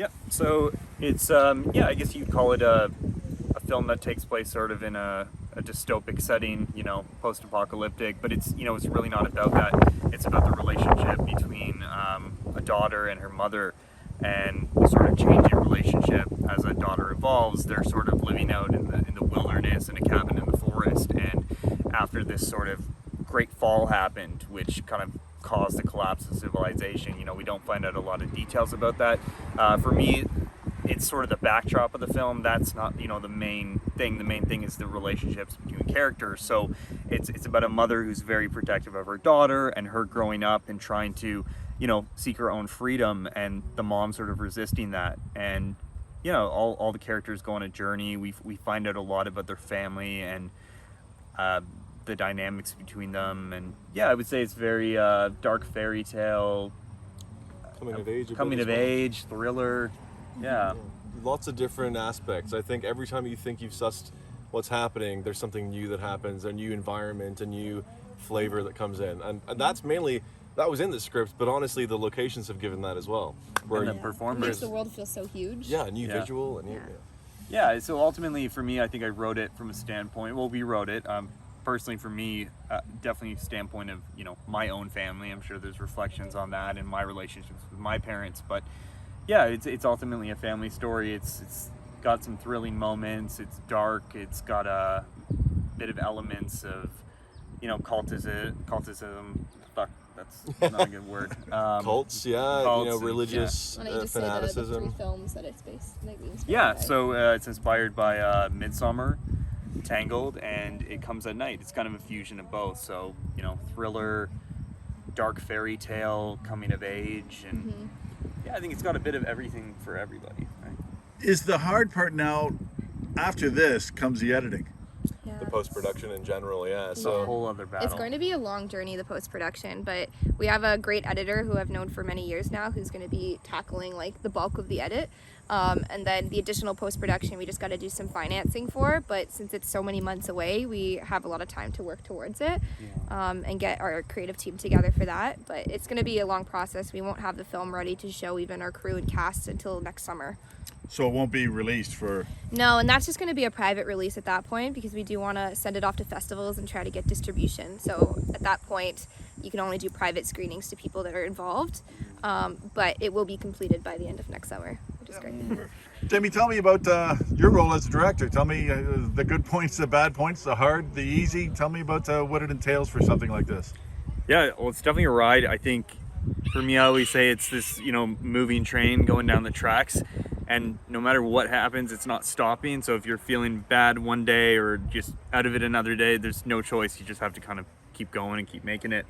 Yeah, so it's I guess you'd call it a film that takes place sort of in a dystopic setting, post-apocalyptic. But it's really not about that. It's about the relationship between a daughter and her mother, and the sort of changing relationship as a daughter evolves. They're sort of living out in the wilderness in a cabin in the forest, and after this sort of great fall happened, which kind of caused the collapse of civilization. We don't find out a lot of details about that. For me, it's sort of the backdrop of the film. That's not the main thing. The main thing is the relationships between characters. So it's about a mother who's very protective of her daughter and her growing up and trying to seek her own freedom, and the mom sort of resisting that. And all the characters go on a journey. We find out a lot about their family and the dynamics between them. And I would say it's very dark fairy tale, coming of age thriller. Yeah. Lots of different aspects. I think every time you think you've sussed what's happening, there's something new that happens, a new environment, a new flavor that comes in. And that was in the script, but honestly, the locations have given that as well. Where the It performers. makes the world feel so huge. Yeah, a new visual. And So ultimately for me, I think I wrote it from a standpoint, we wrote it, personally for me, definitely standpoint of, my own family. I'm sure there's reflections on that and my relationships with my parents, but it's ultimately a family story. It's got some thrilling moments. It's dark. It's got a bit of elements of, cultism. Fuck, that's not a good word. Cults, cults religious Why don't you just say fanaticism. the three films that it's based, inspired Yeah, by? so it's inspired by Midsommar, Tangled, and It Comes at Night. It's kind of a fusion of both. So, thriller, dark fairy tale, coming of age, and I think it's got a bit of everything for everybody. Right? Is the hard part now, after this comes the editing? Yeah, The post-production in general, It's a So whole other battle. It's going to be a long journey, the post-production, but we have a great editor who I've known for many years now who's going to be tackling the bulk of the edit. And then the additional post-production we just got to do some financing for, but since it's so many months away, we have a lot of time to work towards it and get our creative team together for that. But it's going to be a long process. We won't have the film ready to show even our crew and cast until next summer. So it won't be released for... No, and that's just going to be a private release at that point because we do want to send it off to festivals and try to get distribution. So at that point, you can only do private screenings to people that are involved. But it will be completed by the end of next summer, which is great. Jamie, tell me about your role as a director. Tell me the good points, the bad points, the hard, the easy. Tell me about what it entails for something like this. Yeah, well, it's definitely a ride. I think for me, I always say it's this, moving train going down the tracks. And no matter what happens, it's not stopping. So if you're feeling bad one day or just out of it another day, there's no choice. You just have to kind of keep going and keep making it.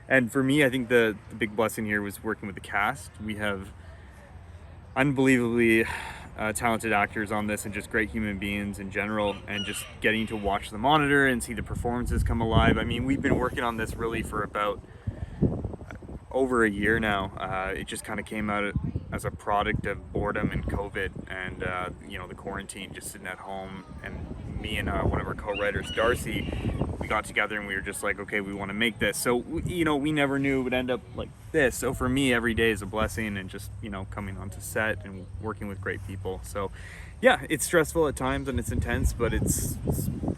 And for me, I think the big blessing here was working with the cast. We have unbelievably talented actors on this and just great human beings in general, and just getting to watch the monitor and see the performances come alive. I mean, we've been working on this really for about over a year now. It just kind of came out as a product of boredom and COVID and the quarantine, just sitting at home. And me and one of our co-writers, Darcy, we got together and we were just like, okay, we want to make this. So we never knew it would end up like this. So for me, every day is a blessing, and just coming onto set and working with great people. So yeah, it's stressful at times and it's intense, but it's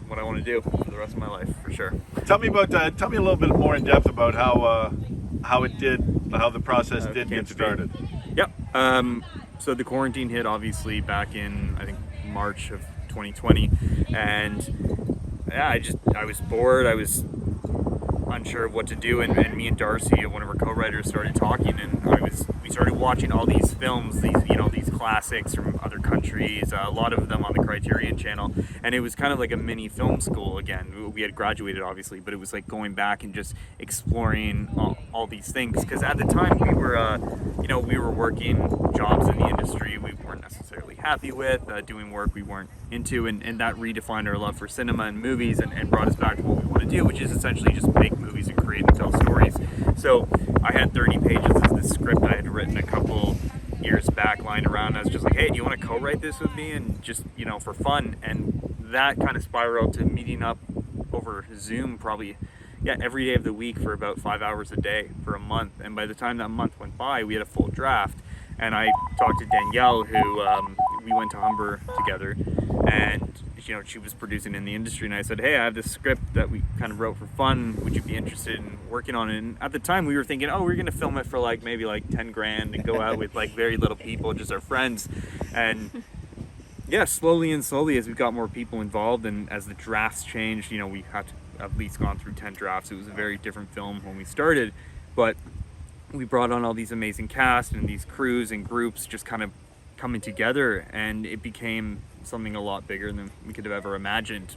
what I want to do for the rest of my life, for sure. Tell me a little bit more in depth about how the process did get started. Yep. So the quarantine hit obviously back in, I think, March of 2020, and I was bored. I was unsure of what to do, and me and Darcy, one of our co-writers, started talking, and we started watching all these films, these classics from other countries, a lot of them on the Criterion channel, and it was kind of like a mini film school again. We had graduated obviously, but it was like going back and just exploring all these things, because at the time we were working jobs in the industry we weren't necessarily happy with, doing work we weren't into, and that redefined our love for cinema and movies, and brought us back to what we want to do, which is essentially just make movies and create and tell stories. So I had 30 pages of this script I had written a couple years back lying around. I was just like, hey, do you want to co-write this with me, and just for fun? And that kind of spiraled to meeting up over Zoom probably every day of the week for about 5 hours a day for a month. And by the time that month went by, we had a full draft. And I talked to Danielle, who we went to Humber together, and she was producing in the industry, and I said, hey, I have this script that we kind of wrote for fun. Would you be interested in working on it? And at the time we were thinking, oh, we're gonna film it for maybe 10 grand and go out with very little people, just our friends. And yeah, slowly as we got more people involved and as the drafts changed, we had to at least gone through 10 drafts. It was a very different film when we started, but we brought on all these amazing cast and these crews and groups just kind of coming together, and it became something a lot bigger than we could have ever imagined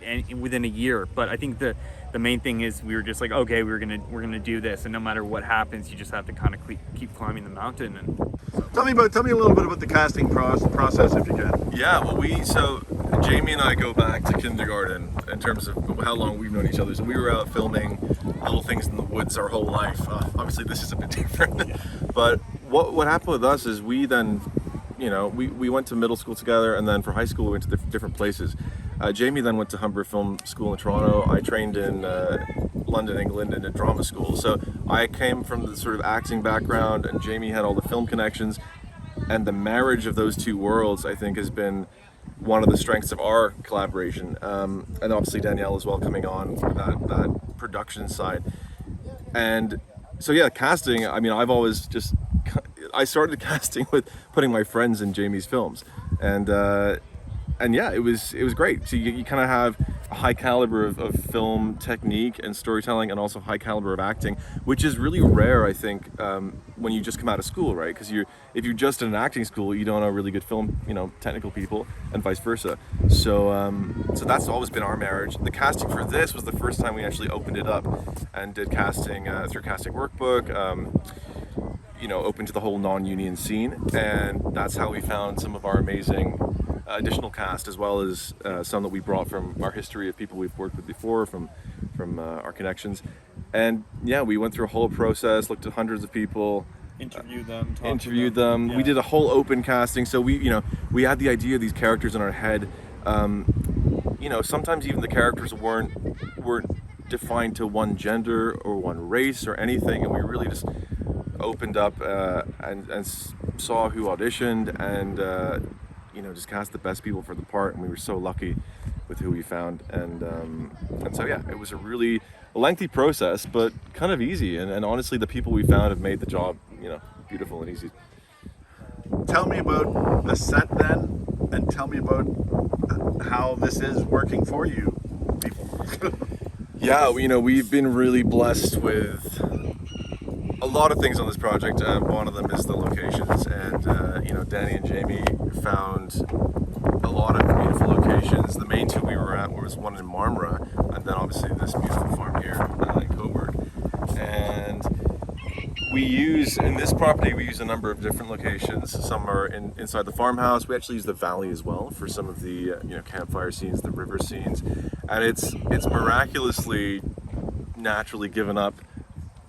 and within a year. But I think the main thing is we were just like, okay, we're gonna do this, and no matter what happens, you just have to kind of keep climbing the mountain. And Tell me a little bit about the casting process, if you can. Yeah, well, so Jamie and I go back to kindergarten in terms of how long we've known each other. So we were out filming little things in the woods our whole life. Obviously, this is a bit different, but what happened with us is we then, we went to middle school together, and then for high school we went to different places. Jamie then went to Humber Film School in Toronto. I trained in London, England, in a drama school. So I came from the sort of acting background, and Jamie had all the film connections. And the marriage of those two worlds, I think, has been one of the strengths of our collaboration. And obviously Danielle as well, coming on for that production side. And so yeah, casting, I mean, I started casting with putting my friends in Jamie's films. And yeah, it was great. So you kind of have a high caliber of film technique and storytelling, and also high caliber of acting, which is really rare, I think, when you just come out of school, right? Because if you're just in an acting school, you don't know really good film, technical people, and vice versa. So that's always been our marriage. The casting for this was the first time we actually opened it up and did casting through Casting Workbook. Open to the whole non-union scene, and that's how we found some of our amazing additional cast, as well as some that we brought from our history of people we've worked with before, from our connections. And yeah, we went through a whole process, looked at hundreds of people, interviewed them. Yeah. We did a whole open casting, so we had the idea of these characters in our head. Sometimes even the characters weren't defined to one gender or one race or anything, and we really just opened up and saw who auditioned, and just cast the best people for the part. And we were so lucky with who we found, and so yeah, it was a really lengthy process, but kind of easy, and honestly the people we found have made the job beautiful and easy. Tell me about the set then, and tell me about how this is working for you people. Yeah, we've been really blessed with a lot of things on this project. One of them is the locations, and Danny and Jamie found a lot of beautiful locations. The main two we were at was one in Marmora, and then obviously this beautiful farm here in Coburg. And in this property we use a number of different locations. Some are inside the farmhouse. We actually use the valley as well for some of the campfire scenes, the river scenes, and it's miraculously naturally given up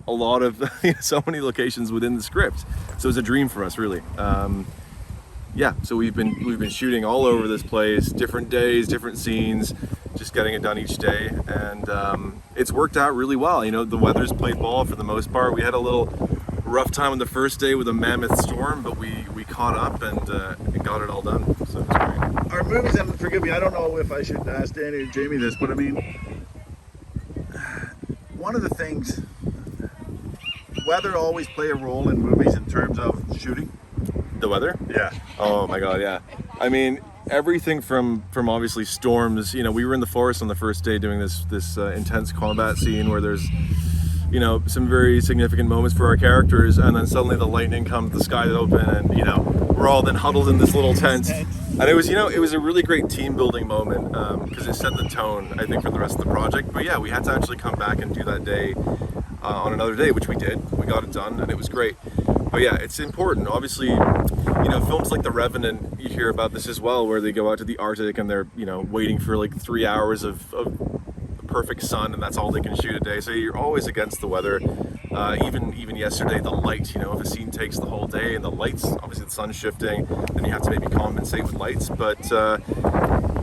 a lot of so many locations within the script. So it's a dream for us, really. So we've been shooting all over this place, different days, different scenes, just getting it done each day, and it's worked out really well. The weather's played ball for the most part. We had a little rough time on the first day with a mammoth storm, but we caught up and got it all done. So it was great. Our movies, and forgive me, I don't know if I should ask Danny or Jamie this, but I mean, one of the things, weather always play a role in movies in terms of shooting. The weather? Yeah. Oh my God, yeah. I mean, everything from obviously storms. We were in the forest on the first day doing this intense combat scene where there's some very significant moments for our characters, and then suddenly the lightning comes, the sky's open, and we're all then huddled in this little tent. And it was a really great team building moment, because it set the tone, I think, for the rest of the project. But yeah, we had to actually come back and do that day on another day, which we did. We got it done, and it was great. But yeah, it's important. Obviously, films like The Revenant, you hear about this as well, where they go out to the Arctic and they're waiting for 3 hours of perfect sun, and that's all they can shoot a day. So you're always against the weather. Even yesterday, the light, if a scene takes the whole day and the lights, obviously the sun's shifting, then you have to maybe compensate with lights. But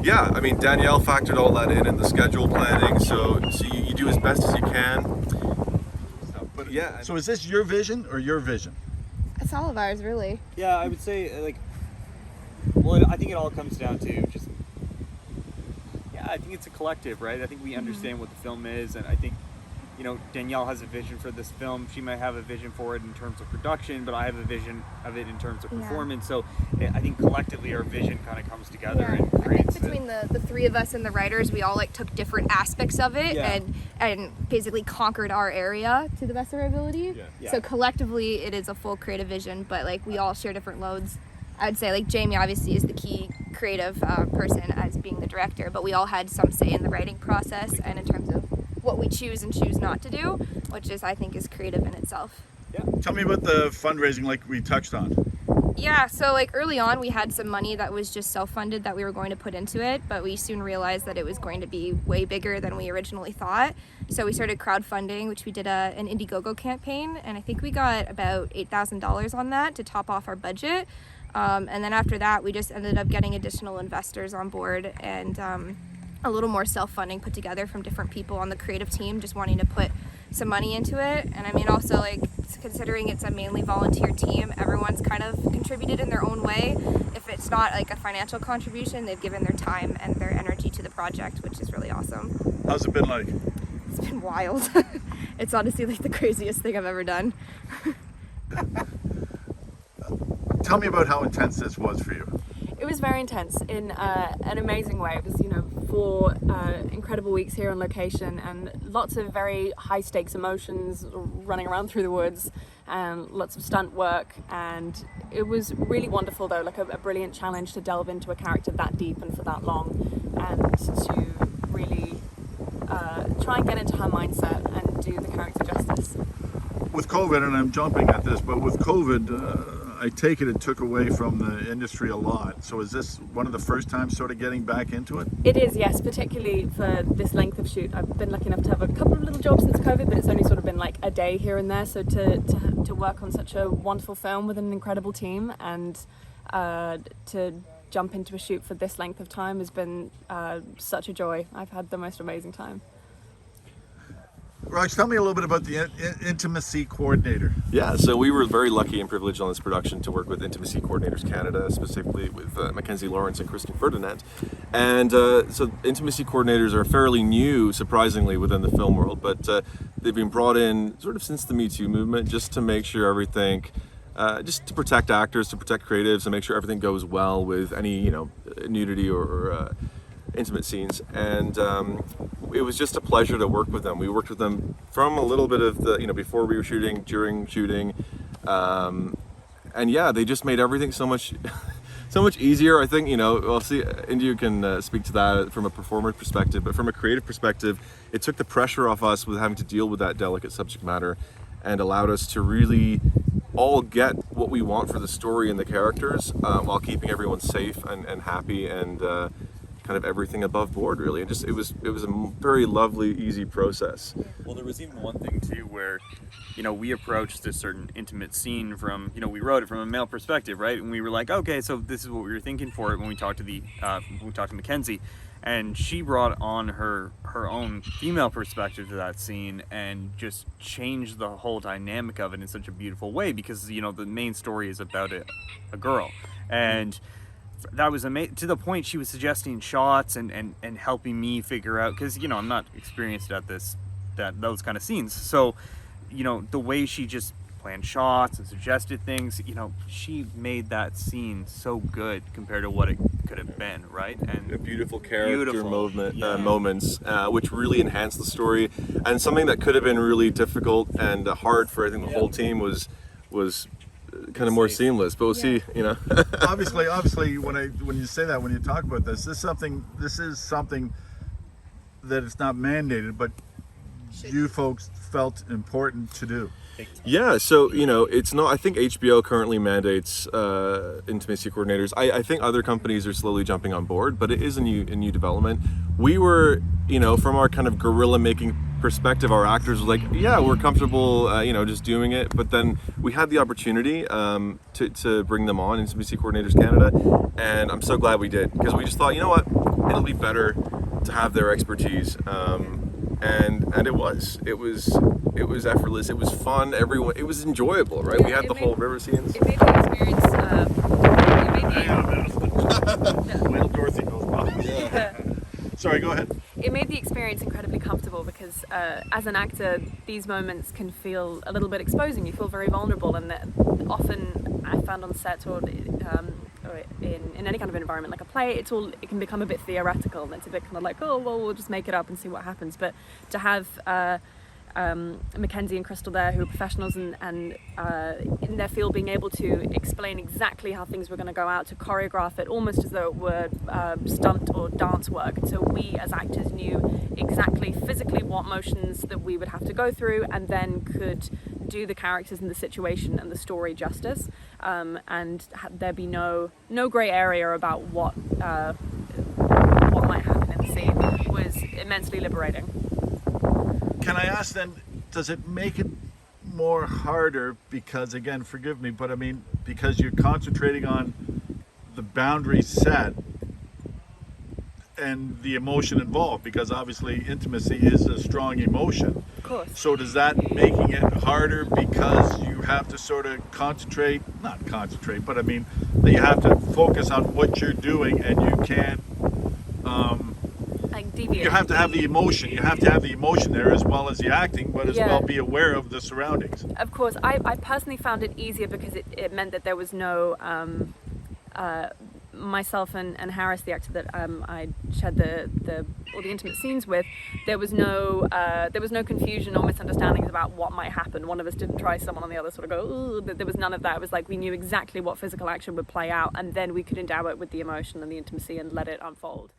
yeah, I mean, Danielle factored all that in the schedule planning, so you do as best as you can. But yeah. So is this your vision or your vision? it's all of ours, really. Yeah, I would say like, well, I think it all comes down to just, yeah, I think it's a collective, right? I think we understand what the film is, and I think, you know, Danielle has a vision for this film. She might have a vision for it in terms of production, but I have a vision of it in terms of performance. So I think collectively our vision kind of comes together and I think creates between the three of us and the writers, we all like took different aspects of it and basically conquered our area to the best of our ability. Yeah. So collectively, it is a full creative vision, but like we all share different loads. I'd say like Jamie obviously is the key creative person as being the director, but we all had some say in the writing process and in terms of what we choose and choose not to do, which is I think is creative in itself. Tell me about the fundraising, like we touched on. Yeah, so like early on we had some money that was just self-funded that we were going to put into it, but we soon realized that it was going to be way bigger than we originally thought. So we started crowdfunding, which we did an Indiegogo campaign, and I think we got about $8,000 on that to top off our budget. And then after that, we just ended up getting additional investors on board and a little more self-funding put together from different people on the creative team, just wanting to put some money into it. And I mean, also like considering it's a mainly volunteer team, everyone's kind of contributed in their own way. If it's not like a financial contribution, they've given their time and their energy to the project, which is really awesome. How's it been like? It's been wild. It's honestly like the craziest thing I've ever done. Tell me about how intense this was for you. It was very intense in an amazing way. It was, 4 incredible weeks here on location and lots of very high stakes emotions running around through the woods and lots of stunt work. And it was really wonderful though, like a brilliant challenge to delve into a character that deep and for that long and to really try and get into her mindset and do the character justice. With COVID, and I'm jumping at this, but with COVID, I take it took away from the industry a lot. So is this one of the first times sort of getting back into it? It is, yes, particularly for this length of shoot. I've been lucky enough to have a couple of little jobs since COVID, but it's only sort of been like a day here and there. So to work on such a wonderful film with an incredible team and to jump into a shoot for this length of time has been such a joy. I've had the most amazing time. Raj, tell me a little bit about the intimacy coordinator. Yeah, so we were very lucky and privileged on this production to work with Intimacy Coordinators Canada, specifically with Mackenzie Lawrence and Kristen Ferdinand. And so Intimacy Coordinators are fairly new, surprisingly, within the film world, but they've been brought in sort of since the Me Too movement just to make sure everything, just to protect actors, to protect creatives, and make sure everything goes well with any, nudity or intimate scenes. And it was just a pleasure to work with them. We worked with them from a little bit of the, before we were shooting, during shooting, and yeah, they just made everything so much easier. I think, we'll see, India can speak to that from a performer perspective, but from a creative perspective, it took the pressure off us with having to deal with that delicate subject matter and allowed us to really all get what we want for the story and the characters, while keeping everyone safe and happy and kind of everything above board, really. It was a very lovely, easy process. Well, there was even one thing too where, we approached a certain intimate scene from, we wrote it from a male perspective, right? And we were like, okay, so this is what we were thinking for it when we talked to Mackenzie, and she brought on her own female perspective to that scene and just changed the whole dynamic of it in such a beautiful way because, the main story is about a girl, and that was amazing, to the point she was suggesting shots and helping me figure out, because I'm not experienced at those kind of scenes, so the way she just planned shots and suggested things, she made that scene so good compared to what it could have been, right? And a beautiful character beautiful. Moments, which really enhanced the story, and something that could have been really difficult and hard for, I think, the whole team was kind of more seamless, but we'll see. Obviously, when you say that, when you talk about this is something that it's not mandated, but you folks felt important to do. Yeah, so it's not. I think HBO currently mandates intimacy coordinators. I think other companies are slowly jumping on board, but it is a new development. We were, from our kind of guerrilla making perspective, our actors were like, yeah, we're comfortable, just doing it. But then we had the opportunity to bring them on, Intimacy Coordinators Canada, and I'm so glad we did, because we just thought, you know what, it'll be better to have their expertise. and it was effortless. It was fun. Everyone, it was enjoyable, right? Yeah, We had it the made- whole river scenes. It made the experience. Hang on a minute. Wait till Dorothy goes by. Yeah. Sorry, go ahead. It made the experience incredibly comfortable because as an actor, these moments can feel a little bit exposing. You feel very vulnerable, and that often I found on set or in any kind of environment like a play, it can become a bit theoretical, and it's a bit kind of like, oh well, we'll just make it up and see what happens. But to have Mackenzie and Crystal there, who are professionals and in their field, being able to explain exactly how things were going to go out, to choreograph it almost as though it were stunt or dance work. So we as actors knew exactly physically what motions that we would have to go through, and then could do the characters and the situation and the story justice, and there be no grey area about what might happen in the scene. Was immensely liberating. Can I ask then, does it make it more harder because, again, forgive me, but I mean, because you're concentrating on the boundaries set and the emotion involved, because obviously intimacy is a strong emotion. Of course. So does that making it harder because you have to sort of not concentrate, but I mean, that you have to focus on what you're doing and you can't, Like deviate. you have to have the emotion. You have to have the emotion there as well as the acting, but as Yeah. well be aware of the surroundings. Of course, I personally found it easier because it meant that there was no myself and Harris, the actor that I shared all the intimate scenes with. There was no confusion or misunderstandings about what might happen. One of us didn't try someone on the other sort of go, ooh. There was none of that. It was like we knew exactly what physical action would play out, and then we could endow it with the emotion and the intimacy and let it unfold.